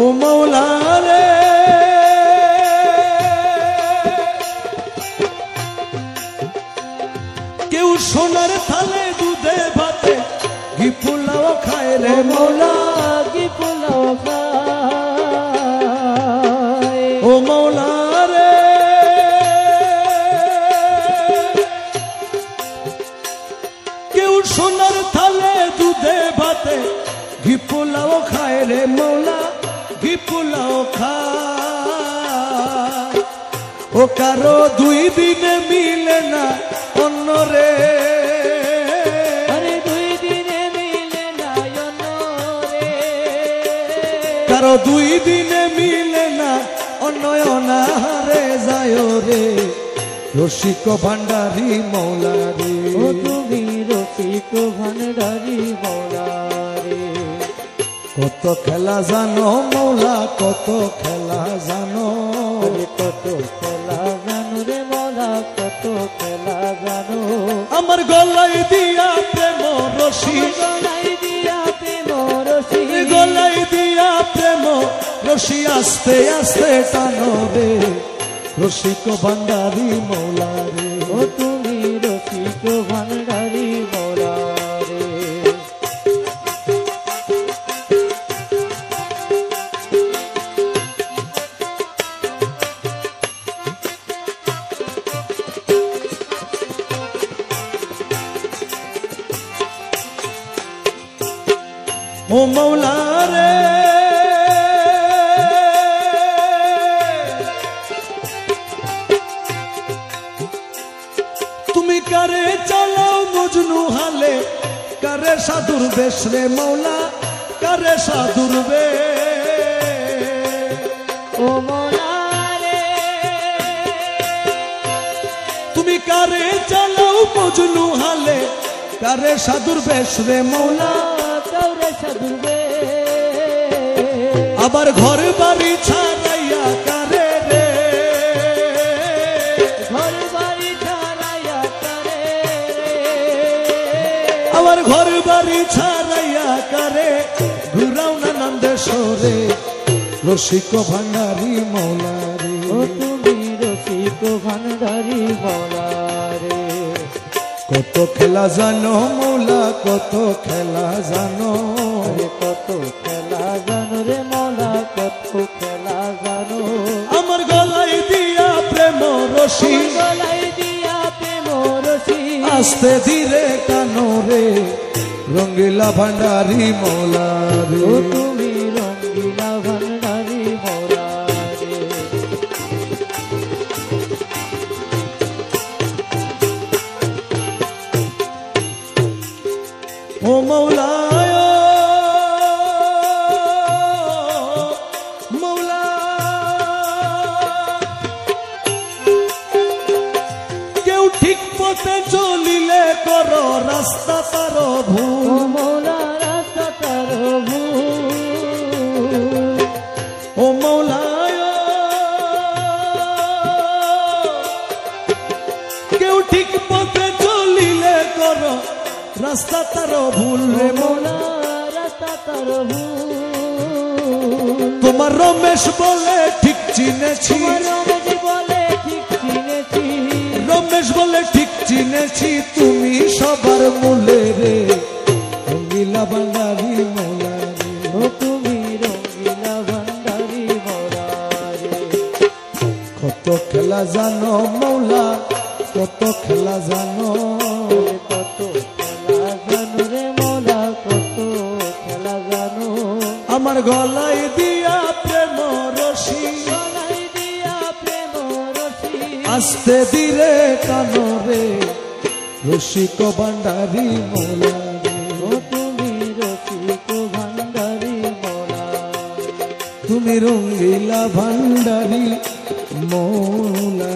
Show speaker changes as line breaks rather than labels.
ও মৌলা রে কেউ সোনার থালে দুধে ভাতে ঘি পোলাও খায় রে মৌলা
ঘি পোলাও খায়
ও মৌলা রে কেউ সোনার থালে দুধে ভাতে ঘি পোলাও খায় রে মৌলা ঘি পোলাও খায় ও কারো 2 দিনে মিলে না অন্য রে
আরে 2 দিনে মিলে না অন্য রে
কারো 2 দিনে মিলে না অন্য অনাহারে যায় রে রসিক ভান্ডারী মৌলা রে
ও তুমি রসিক ভান্ডারী মৌলা রে
কত খেলা জানো মৌলা কত খেলা জানো
কত খেলা জানো রে মৌলা কত খেলা জানো
আমার গলায় দিয়া প্রেম রশি
গলায় দিয়া প্রেম রশি
গলায় দিয়া প্রেম রশি আস্তে আস্তে টানো রে রসিক ভান্ডারী মৌলা রে
ও তুমি রসিক ভান্ডারী মৌলা রে
ও মৌলা রে তুমি কারে চালাও মজনু হালে কারে সাধুর বেশ রে মৌলা কারে সাধুর বেশ
ও মৌলা রে
তুমি কারে চালাও মজনু হালে কারে সাধুর বেশ রে মৌলা
কারে সাধুর বেশ
আবার ঘর বাড়ি ছাড়াইয়া কারে রে
ঘর বাড়ি ছাড়াইয়া কারে
আবার ঘর বাড়ি ছাড়াইয়া কারে ঘুরাও না নন্দেশ্বরে রসিক ভান্ডারী মৌলা রে
ও তুমি রসিক ভান্ডারী মৌলা রে
কত খেলা জানো মৌলা কত খেলা জানো
কত খেলা জানো রে মৌলা কত খেলা জানো
আমার গলায় দিয়া প্রেম রশি
গলায় দিয়া প্রেম রশি
আস্তে ধীরে কানো রে রঙ্গিলা ভান্ডারী মৌলা রে
ও তুমি রঙ্গিলা ভান্ডারী মৌলা রে
ও মৌলা মৌলা কেউ ঠিক পথে চলিলে করো রাস্তা তার
ও
ভুল
মৌলা রাস্তা তার ভুল
ও মৌলা কেউ ঠিক পথে চলিলে করো রাস্তা তার ভুল রে মৌলা
রাস্তা তার ভুল
তোমার রমেশ বলে ঠিক চিনেছি
রমেশ বলে ঠিক চিনেছি
রমেশ বলে ঠিক চিনেছি তুমি সবার মূলে রে রঙ্গিলা ভান্ডারী মৌলা রে
ও তুমি রঙ্গিলা ভান্ডারী মৌলা রে
কত খেলা জানো মৌলা কত খেলা জানো
কত খেলা জানো রে মৌলা কত খেলা জানো
আমার গলায় দিয়া প্রেম রশি
গলায় দিয়া প্রেম রশি
আস্তে ধীরে কানো রে রসিক ভান্ডারী মৌলা রে
ও তুমি রসিক ভান্ডারী মৌলা
তুমি রঙ্গিলা ভান্ডারী মৌলা